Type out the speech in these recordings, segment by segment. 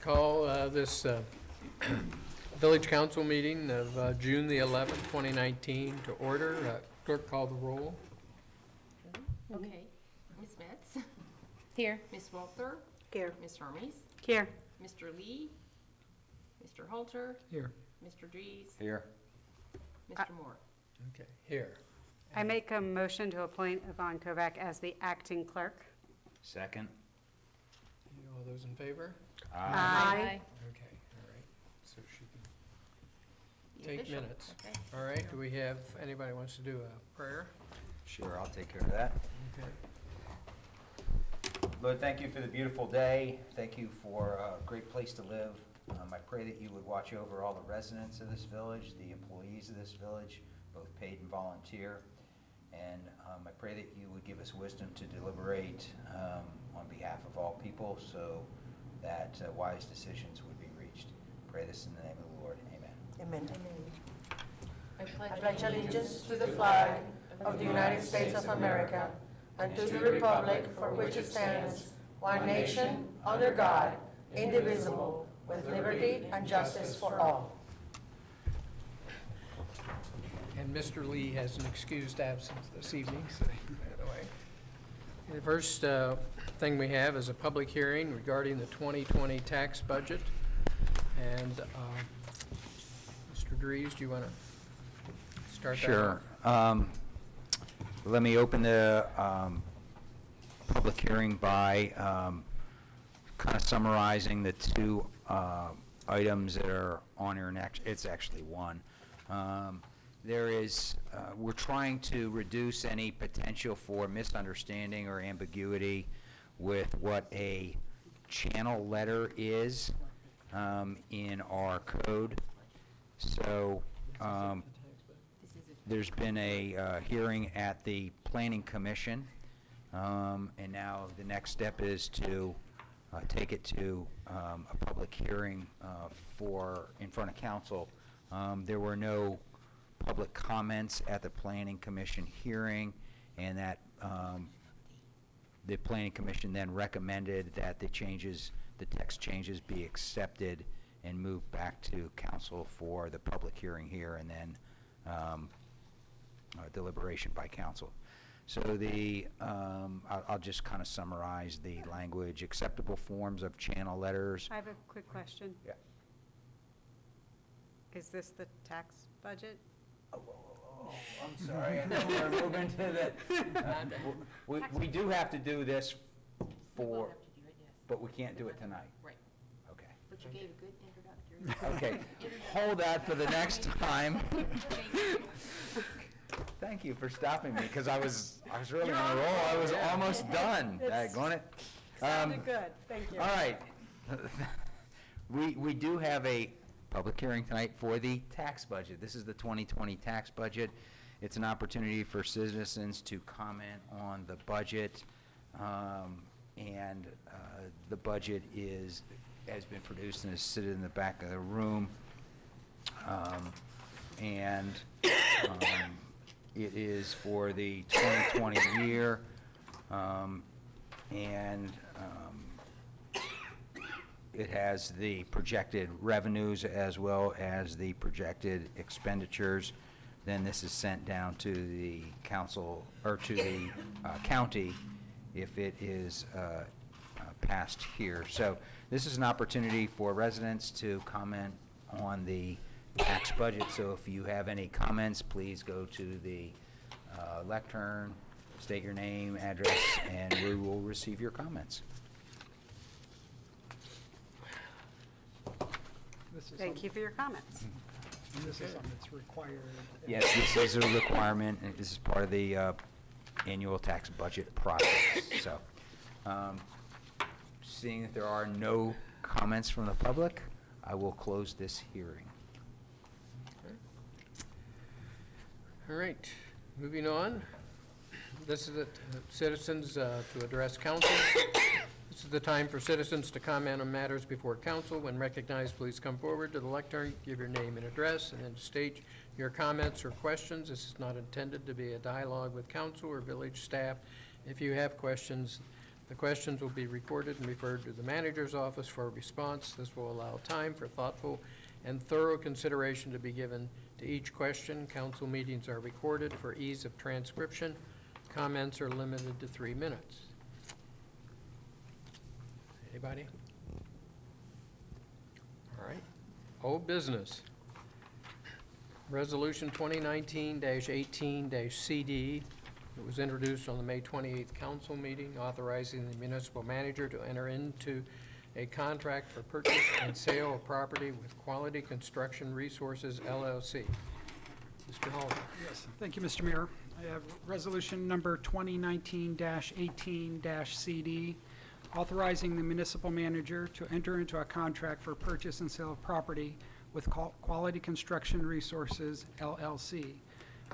call this Village Council meeting of June the 11th, 2019 to order. Clerk, call the roll. Okay. Ms. Metz? Here. Ms. Walter? Here. Ms. Hermes? Here. Mr. Lee? Mr. Halter? Here. Mr. Dries? Here. Mr. Moore? Okay, here. I make a motion to appoint Yvonne Kovac as the acting clerk. Second. All those in favor? Aye. Okay, all right. So she can The take official. minutes. Okay. All right, do we have, anybody wants to do a prayer? Sure, I'll take care of that. Okay. Lord, thank you for the beautiful day. Thank you for a great place to live. I pray that you would watch over all the residents of this village, the employees of this village, both paid and volunteer. And I pray that you would give us wisdom to deliberate on behalf of all people so that wise decisions would be reached. Pray this in the name of the Lord. Amen. Amen. I pledge allegiance to the flag of the United States of America and to the republic for which it stands, one nation, under God, indivisible, with liberty and justice for all. And Mr. Lee has an excused absence this evening, so by the way. The first thing we have is a public hearing regarding the 2020 tax budget. And Mr. Dries, do you want to start that Sure. off? Let me open the public hearing by kind of summarizing the two items that are on here next. It's actually one. We're trying to reduce any potential for misunderstanding or ambiguity with what a channel letter is in our code. So there's been a hearing at the Planning Commission, and now the next step is to take it to a public hearing in front of council. There were no public comments at the Planning Commission hearing, and that the Planning Commission then recommended that the text changes be accepted and moved back to council for the public hearing here and then deliberation by council. So I'll just kind of summarize the language. Acceptable forms of channel letters. I have a quick question. Yeah. Is this the tax budget? Oh, I'm sorry. I know we're moving to the. We do have to do this We will have to do it, yes. but we can't do it tonight. Right. Okay. But you gave a good introductory. Okay. Hold that for the next time. Thank you for stopping me, because I was really on a roll. I was almost done. Daggone it. Sounded good, thank you. All right. We do have a public hearing tonight for the tax budget. This is the 2020 tax budget. It's an opportunity for citizens to comment on the budget, and the budget has been produced and is seated in the back of the room, and it is for the 2020 year, and it has the projected revenues as well as the projected expenditures. Then this is sent down to the council, or to the county, if it is passed here. So this is an opportunity for residents to comment on the tax budget. So if you have any comments, please go to the lectern, state your name, address, and we will receive your comments. Thank you for your comments. This is something that's required. Yes, this is a requirement, and this is part of the annual tax budget process. So, seeing that there are no comments from the public, I will close this hearing. All right, moving on. This is the citizens to address council. This is the time for citizens to comment on matters before council. When recognized, please come forward to the lectern, give your name and address, and then state your comments or questions. This is not intended to be a dialogue with council or village staff. If you have questions, The questions will be recorded and referred to the manager's office for a response. This will allow time for thoughtful and thorough consideration to be given to each question. Council meetings are recorded for ease of transcription. Comments are limited to 3 minutes. Anybody? All right. Old business. Resolution 2019-18-CD. It was introduced on the May 28th council meeting, authorizing the municipal manager to enter into a contract for purchase and sale of property with Quality Construction Resources, LLC. Mr. Halter. Yes, thank you, Mr. Mayor. I have resolution number 2019-18-CD, authorizing the municipal manager to enter into a contract for purchase and sale of property with Quality Construction Resources, LLC.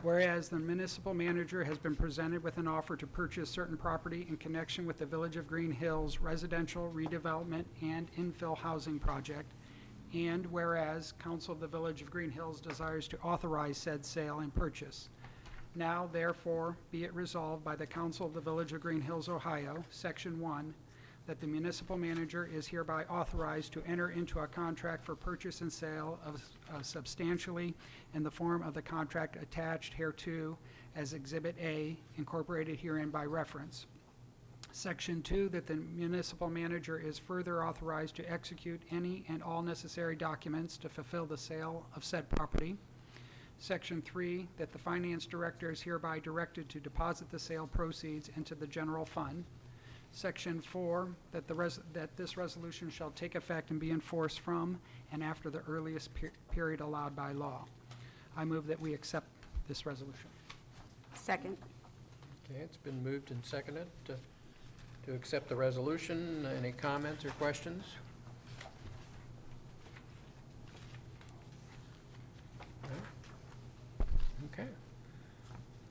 Whereas the municipal manager has been presented with an offer to purchase certain property in connection with the Village of Greenhills residential redevelopment and infill housing project, and whereas Council of the Village of Greenhills desires to authorize said sale and purchase. Now, therefore, be it resolved by the Council of the Village of Greenhills, Ohio, Section 1, that the municipal manager is hereby authorized to enter into a contract for purchase and sale of substantially in the form of the contract attached hereto as Exhibit A, incorporated herein by reference. Section 2, that the municipal manager is further authorized to execute any and all necessary documents to fulfill the sale of said property. Section 3, that the finance director is hereby directed to deposit the sale proceeds into the general fund. Section 4, that this resolution shall take effect and be enforced from and after the earliest period allowed by law. I move that we accept this resolution. Second. Okay, it's been moved and seconded to accept the resolution. Any comments or questions? No? Okay.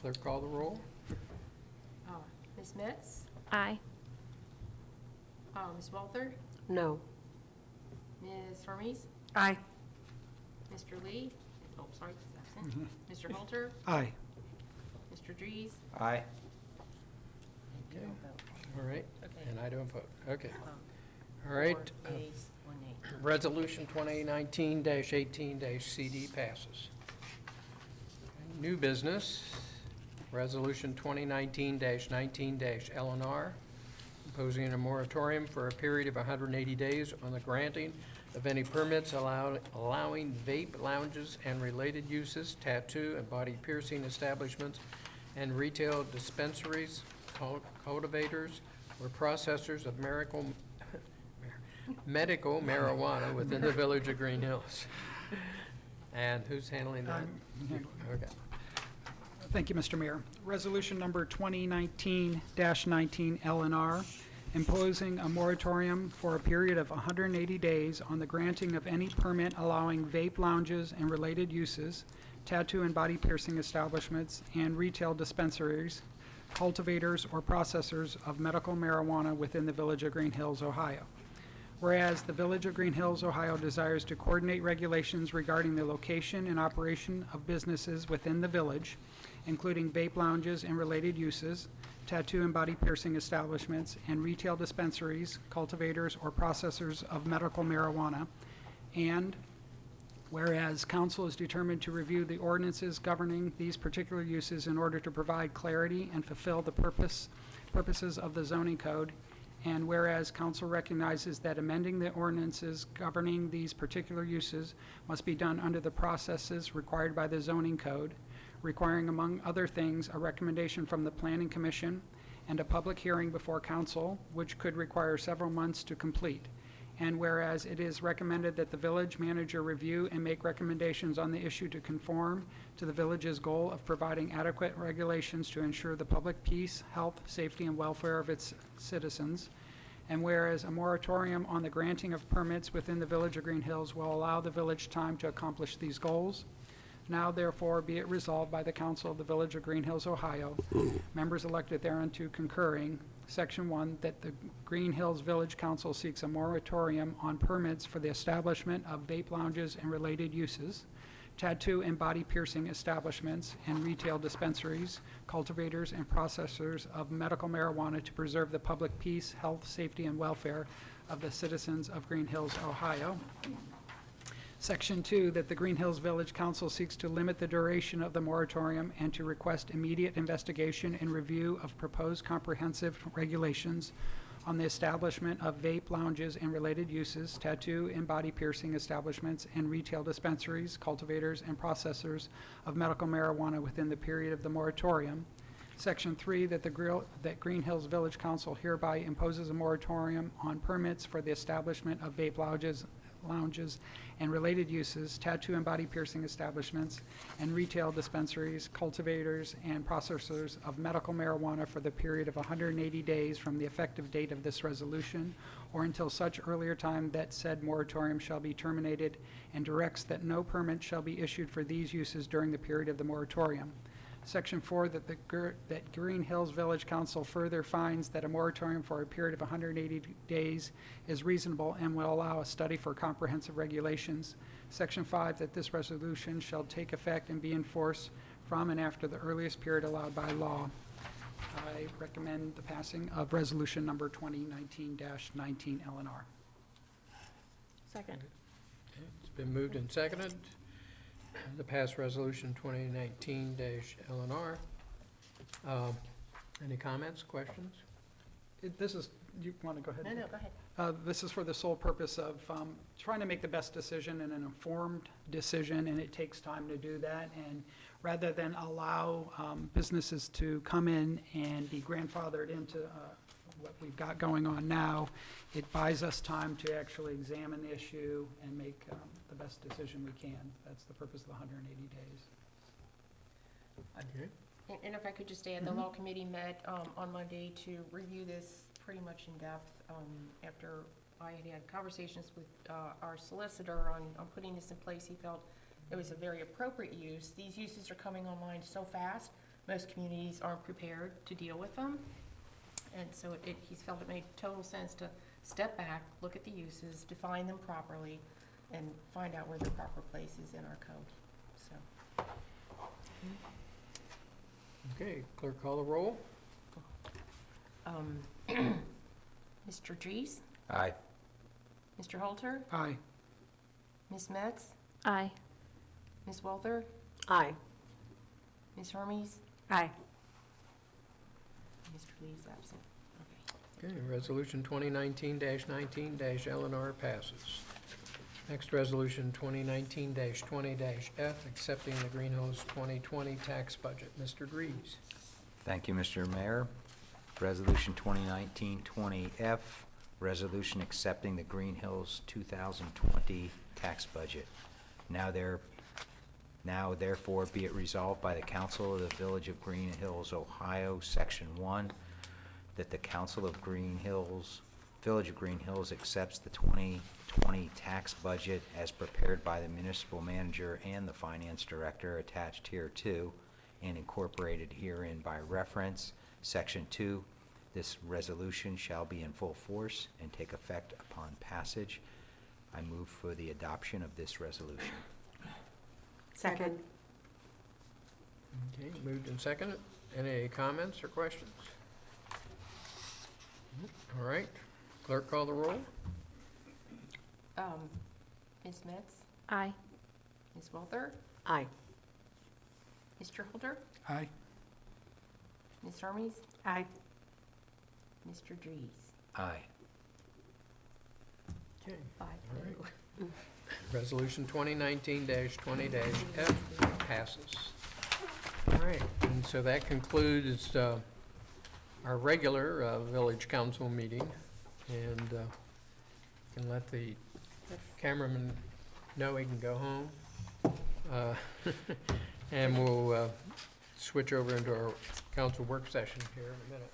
Clerk, call the roll. Ms. Metz? Aye. Ms. Walther? No. Ms. Hermes? Aye. Mr. Lee? Oh, sorry, he's absent. Mr. Halter? Aye. Mr. Dries? Aye. You don't vote. All right, Okay. and I don't vote. Okay. All right. 4 yeas, 1 nay. Resolution 2019-18-CD passes. New business, Resolution 2019-19-LNR, imposing a moratorium for a period of 180 days on the granting of any permits allowing vape lounges and related uses, tattoo and body piercing establishments, and retail dispensaries, cultivators, or processors of medical marijuana within the Village of Greenhills. And who's handling that? Okay. Thank you, Mr. Mayor. Resolution number 2019-19 LNR, imposing a moratorium for a period of 180 days on the granting of any permit allowing vape lounges and related uses, tattoo and body piercing establishments, and retail dispensaries, cultivators, or processors of medical marijuana within the Village of Greenhills, Ohio. Whereas the Village of Greenhills, Ohio desires to coordinate regulations regarding the location and operation of businesses within the village, including vape lounges and related uses, tattoo and body piercing establishments, and retail dispensaries, cultivators, or processors of medical marijuana. And whereas council is determined to review the ordinances governing these particular uses in order to provide clarity and fulfill the purposes of the zoning code. And whereas council recognizes that amending the ordinances governing these particular uses must be done under the processes required by the zoning code, requiring, among other things, a recommendation from the Planning Commission and a public hearing before council, which could require several months to complete. And whereas it is recommended that the village manager review and make recommendations on the issue to conform to the village's goal of providing adequate regulations to ensure the public peace, health, safety, and welfare of its citizens. And whereas a moratorium on the granting of permits within the Village of Greenhills will allow the village time to accomplish these goals. Now, therefore, be it resolved by the Council of the Village of Greenhills, Ohio, members elected thereunto concurring, Section 1, that the Greenhills Village Council seeks a moratorium on permits for the establishment of vape lounges and related uses, tattoo and body piercing establishments and retail dispensaries, cultivators, and processors of medical marijuana to preserve the public peace, health, safety, and welfare of the citizens of Green Hills, Ohio. Section 2, that the Green Hills Village Council seeks to limit the duration of the moratorium and to request immediate investigation and review of proposed comprehensive regulations on the establishment of vape lounges and related uses, tattoo and body piercing establishments, and retail dispensaries, cultivators, and processors of medical marijuana within the period of the moratorium. Section 3, that Green Hills Village Council hereby imposes a moratorium on permits for the establishment of vape lounges and related uses, tattoo and body piercing establishments, and retail dispensaries, cultivators, and processors of medical marijuana for the period of 180 days from the effective date of this resolution, or until such earlier time that said moratorium shall be terminated, and directs that no permit shall be issued for these uses during the period of the moratorium. Section 4, that Green Hills Village Council further finds that a moratorium for a period of 180 days is reasonable and will allow a study for comprehensive regulations. Section 5, that this resolution shall take effect and be enforced from and after the earliest period allowed by law. I recommend the passing of resolution number 2019-19 LNR. Second. It's been moved and seconded to pass resolution 2019-LNR. Any comments, questions? This is, you want to go ahead? No, go ahead. This is for the sole purpose of trying to make the best decision and an informed decision, and it takes time to do that. And rather than allow businesses to come in and be grandfathered into what we've got going on now, it buys us time to actually examine the issue and make the best decision we can. That's the purpose of the 180 days. Okay. And if I could just add, the law committee met on Monday to review this pretty much in depth after I had conversations with our solicitor on putting this in place. He felt it was a very appropriate use. These uses are coming online so fast, most communities aren't prepared to deal with them. And so he felt it made total sense to step back, look at the uses, define them properly, and find out where their proper place is in our code. So. Okay, clerk call the roll. Mr. Dries? Aye. Mr. Halter? Aye. Ms. Metz? Aye. Ms. Walther? Aye. Ms. Hermes? Aye. Mr. Lee is absent. Okay, resolution 2019-19-LNR passes. Next, resolution 2019-20-F, accepting the Greenhills 2020 tax budget. Mr. Dries. Thank you, Mr. Mayor. Resolution 2019-20F, resolution accepting the Green Hills 2020 tax budget. Now therefore be it resolved by the Council of the Village of Green Hills, Ohio, Section 1, that the Council of Green Hills, Village of Green Hills accepts the 2020 tax budget as prepared by the municipal manager and the finance director attached here too, and incorporated herein by reference. Section 2, this resolution shall be in full force and take effect upon passage. I move for the adoption of this resolution. Second. Okay, moved and seconded. Any comments or questions? All right, clerk call the roll. Ms. Metz? Aye. Ms. Walther? Aye. Mr. Halter? Aye. Ms. Hermes? Aye. Mr. Dries? Aye. Okay, 5-0. right. Resolution 2019-20-F passes. All right, and so that concludes our regular village council meeting, and can let the cameraman know he can go home. And we'll switch over into our council work session here in a minute.